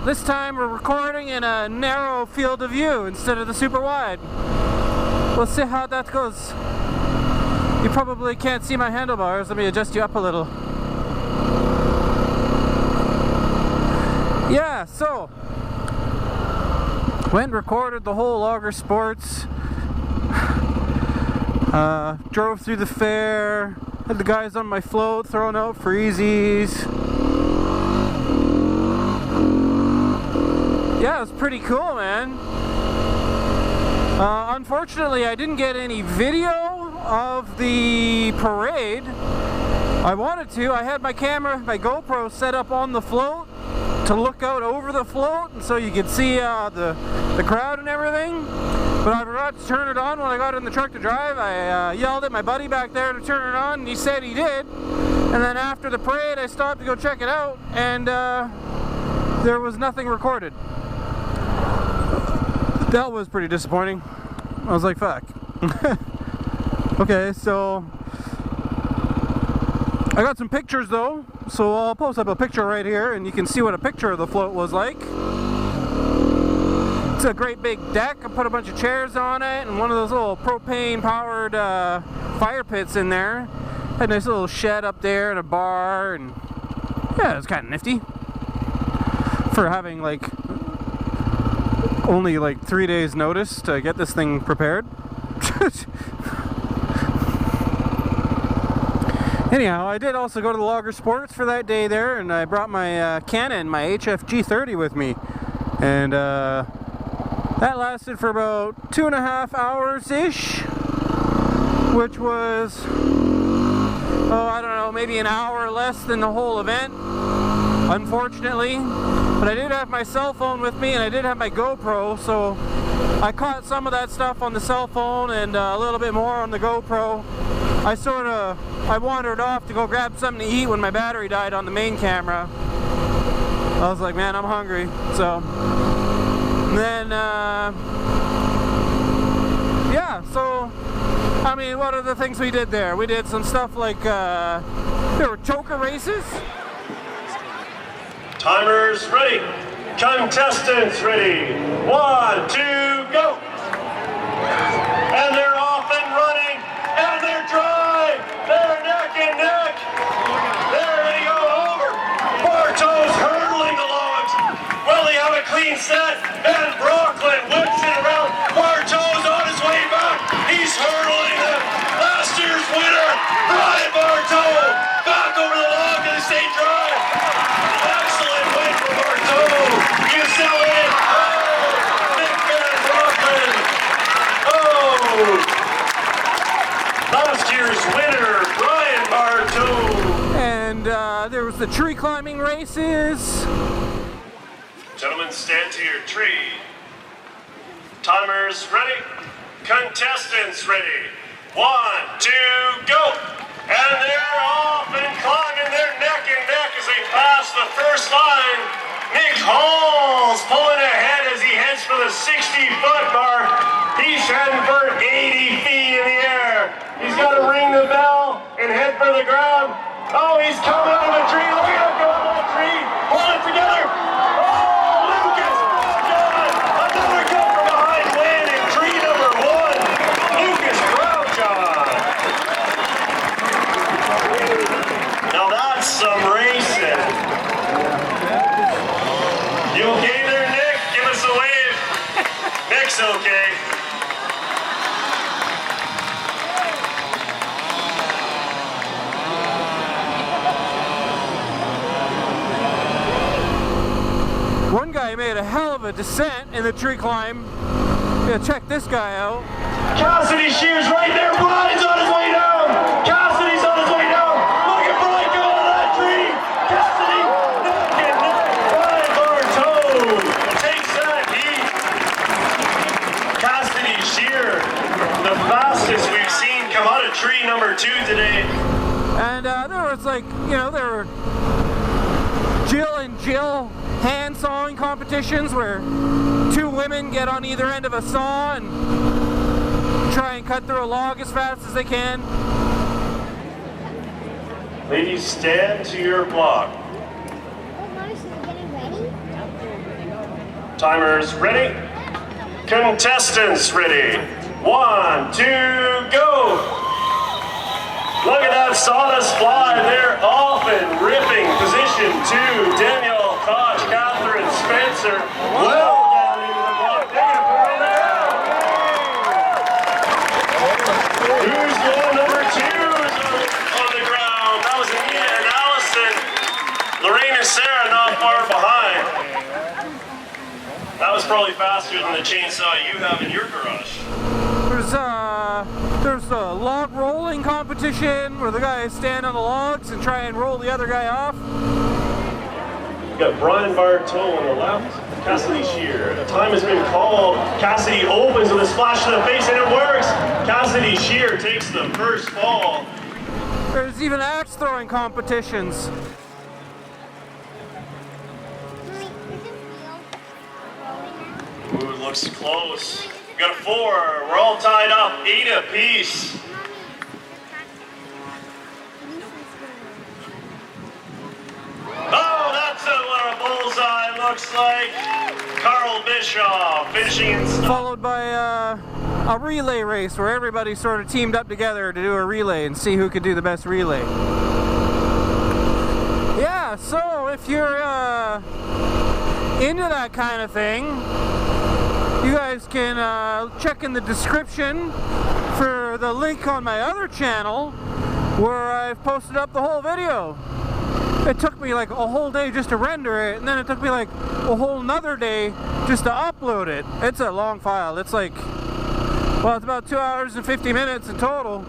this time we're recording in a narrow field of view instead of the super wide. We'll see how that goes. You probably can't see my handlebars. Let me adjust you up a little. Yeah, so went and recorded the whole Logger Sports. Drove through the fair. Had the guys on my float throwing out freezies. Yeah, it was pretty cool, man. Unfortunately, I didn't get any video of the parade. I wanted to. I had my camera, my GoPro set up on the float to look out over the float, and so you could see the crowd and everything. But I forgot to turn it on when I got in the truck to drive. I yelled at my buddy back there to turn it on, and he said he did. And then after the parade, I stopped to go check it out, and there was nothing recorded. That was pretty disappointing. I was like, fuck. Okay, so I got some pictures though, so I'll post up a picture right here and you can see what a picture of the float was like. It's a great big deck. I put a bunch of chairs on it and one of those little propane powered fire pits in there. Had a nice little shed up there and a bar, and yeah, it was kind of nifty for having like only like 3 days notice to get this thing prepared. Anyhow, I did also go to the Logger Sports for that day there, and I brought my Canon, my HF-G30 with me, and that lasted for about 2.5 hours ish, which was, oh, I don't know, maybe an hour less than the whole event, unfortunately. But I did have my cell phone with me, and I did have my GoPro, so I caught some of that stuff on the cell phone and a little bit more on the GoPro. I wandered off to go grab something to eat when my battery died on the main camera. I was like, man, I'm hungry. So then, yeah, so, I mean, what are the things we did there? We did some stuff like, there were choker races. Timers ready. Contestants ready. 1, 2, go. And they're off and running. And they're dry. They're neck and neck. There they go over. Bartow's hurdling the logs. Well, they have a clean set. And Brooklyn whips it around. Bartow's on his way back. He's hurdling them. Last year's winner, Brian Bartow. Back over the log and they stay dry. Excellent win for Bartow. You sell it. Oh, Nick Van Brooklyn. Oh. Last year's winner, Brian Bartow. And there was the tree climbing races. Gentlemen, stand to your tree. Timers ready. Contestants ready. 1, 2, go. And they're off and climbing. They're neck and neck as they pass the first line. Nick Hall's pulling ahead as he heads for the 60-foot mark. He's heading for 80 feet in the air. He's got to ring the bell and head for the ground. Oh, he's coming out of a tree. Look at him go out of that tree. Hold it together. Oh, Lucas. God, another come from behind win in tree number 1. Lucas Grouchon. Now that's some racing. You okay there, Nick? Give us a wave. Nick's okay. One guy made a hell of a descent in the tree climb. Yeah, check this guy out. Cassidy Shears right there. Brian's on his way down. Cassidy's on his way down. Look at Brian go out of that tree. Cassidy, neck and neck. Brian Bartow takes that heat. Cassidy Shear, the fastest we've seen come out of tree number 2 today. And there was like, you know, there were Jill and Jill hand sawing competitions where 2 women get on either end of a saw and try and cut through a log as fast as they can. Ladies, stand to your block. Oh, Mom, is she getting ready? Timers ready? Contestants ready? 1, 2, go! Look at that sawdust fly. They're off and ripping. Position 2, Danielle Koch, Catherine Spencer. Well down into the block. They're going to put it down. Who's low number 2 is on the ground? That was Anita and Allison. Lorraine and Sarah not far behind. That was probably faster than the chainsaw you have in your garage. There's a log rolling competition where the guys stand on the logs and try and roll the other guy off. We've got Brian Bartow on the left, Cassidy Shear. The time has been called. Cassidy opens with a splash to the face and it works. Cassidy Shear takes the first fall. There's even axe throwing competitions. Ooh, it looks close. We got a 4. We're all tied up, 8 apiece. Oh, that's what a bullseye looks like. Carl Bischoff finishing in followed by a relay race where everybody sort of teamed up together to do a relay and see who could do the best relay. Yeah, so if you're into that kind of thing, you guys can check in the description for the link on my other channel where I've posted up the whole video. It took me like a whole day just to render it, and then it took me like a whole nother day just to upload it. It's a long file. It's like, well, it's about 2 hours and 50 minutes in total.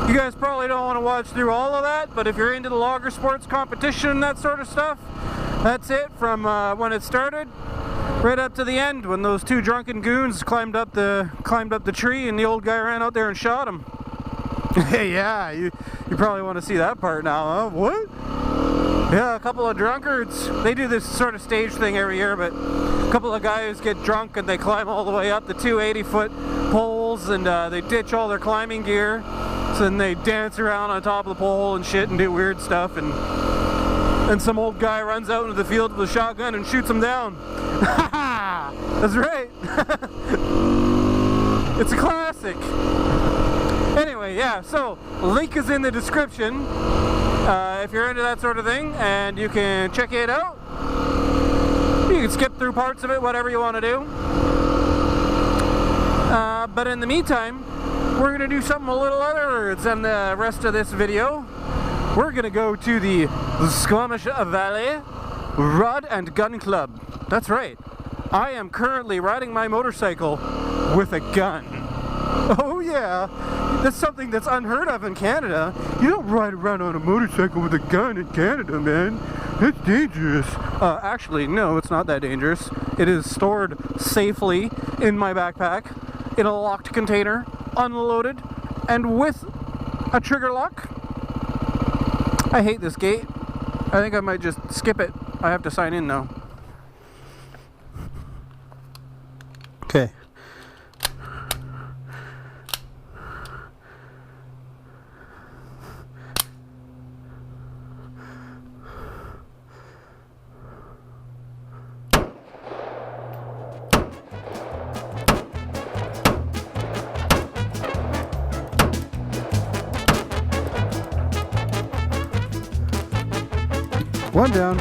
You guys probably don't want to watch through all of that, but if you're into the logger sports competition and that sort of stuff, that's it from when it started right up to the end when those 2 drunken goons climbed up the tree and the old guy ran out there and shot him. Yeah, you probably want to see that part now, huh? What? Yeah, a couple of drunkards. They do this sort of stage thing every year, but a couple of guys get drunk and they climb all the way up the 2 80-foot poles, and they ditch all their climbing gear. So then they dance around on top of the pole and shit and do weird stuff, and some old guy runs out into the field with a shotgun and shoots them down. That's right. It's a classic. Anyway, yeah, so link is in the description if you're into that sort of thing, and you can check it out. You can skip through parts of it, whatever you want to do. But in the meantime, we're going to do something a little other than the rest of this video. We're going to go to the Squamish Valley Rod and Gun Club. That's right. I am currently riding my motorcycle with a gun. Oh yeah, that's something that's unheard of in Canada. You don't ride around on a motorcycle with a gun in Canada, man. It's dangerous. Actually, no, it's not that dangerous. It is stored safely in my backpack, in a locked container, unloaded, and with a trigger lock. I hate this gate. I think I might just skip it. I have to sign in now. Okay. One down.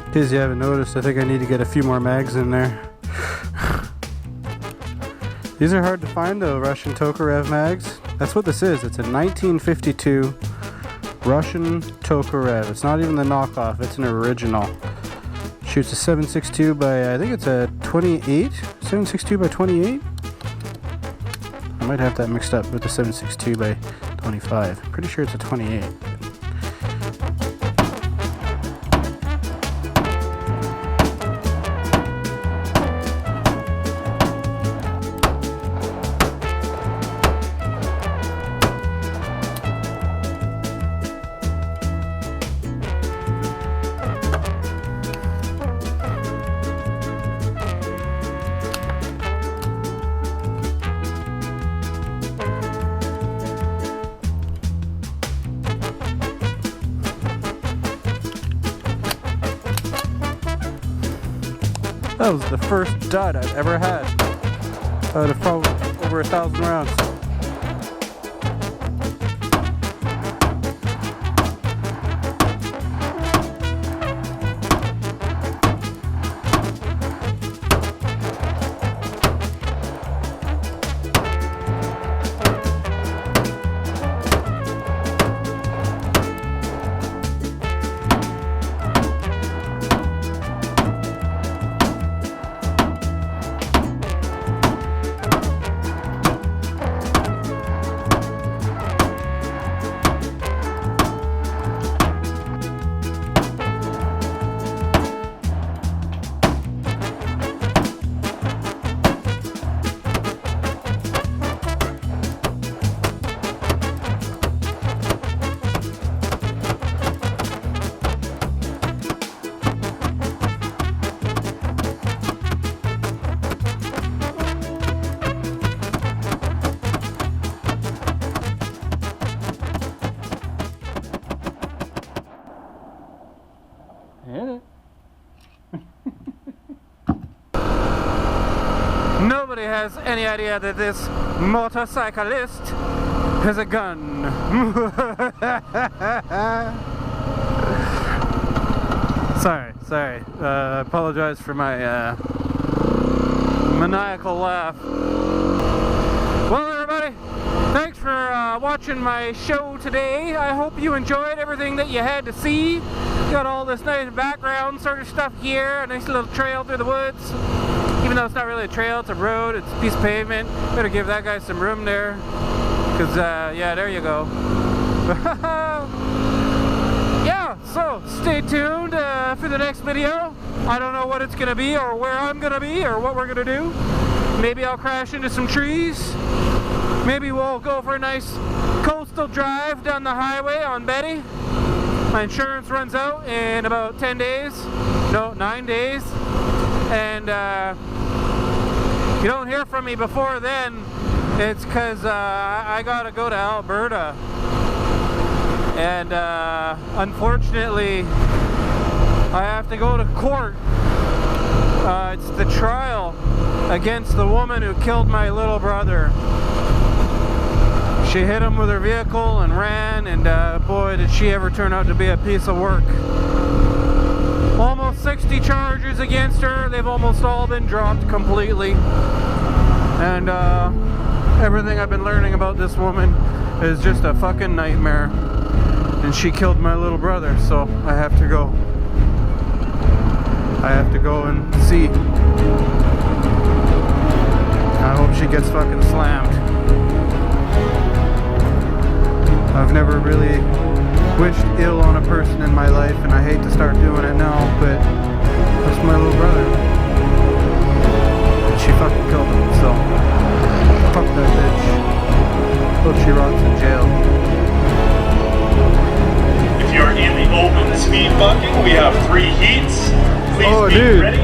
In case you haven't noticed, I think I need to get a few more mags in there. These are hard to find though, Russian Tokarev mags. That's what this is. It's a 1952 Russian Tokarev. It's not even the knockoff, it's an original. Shoots a 7.62 by, I think it's a 28? 7.62 by 28? I might have that mixed up with the 7.62 by 25. Pretty sure it's a 28. That was the first dud I've ever had out of probably over 1,000 rounds. Nobody has any idea that this motorcyclist has a gun. Sorry. I apologize for my maniacal laugh. Well, everybody, thanks for watching my show today. I hope you enjoyed everything that you had to see. Got all this nice background sort of stuff here, a nice little trail through the woods. Even though it's not really a trail, it's a road, it's a piece of pavement. Better give that guy some room there. Because, yeah, there you go. Yeah, so stay tuned for the next video. I don't know what it's going to be or where I'm going to be or what we're going to do. Maybe I'll crash into some trees. Maybe we'll go for a nice coastal drive down the highway on Betty. My insurance runs out in about 10 days. No, 9 days. And if you don't hear from me before then, it's because I gotta go to Alberta. And unfortunately, I have to go to court. It's the trial against the woman who killed my little brother. She hit him with her vehicle and ran, and boy, did she ever turn out to be a piece of work. Almost 60 charges against her. They've almost all been dropped completely. And everything I've been learning about this woman is just a fucking nightmare. And she killed my little brother, so I have to go. I have to go and see. I hope she gets fucking slammed. I've never really wished ill on a person in my life, and I hate to start doing it now, but that's my little brother. And she fucking killed him, so fuck that bitch. Hope she rots in jail. If you're in the open speed bucking, we have 3 heats. Please be ready.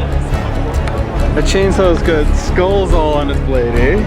The chainsaw's got skulls all on its blade, eh?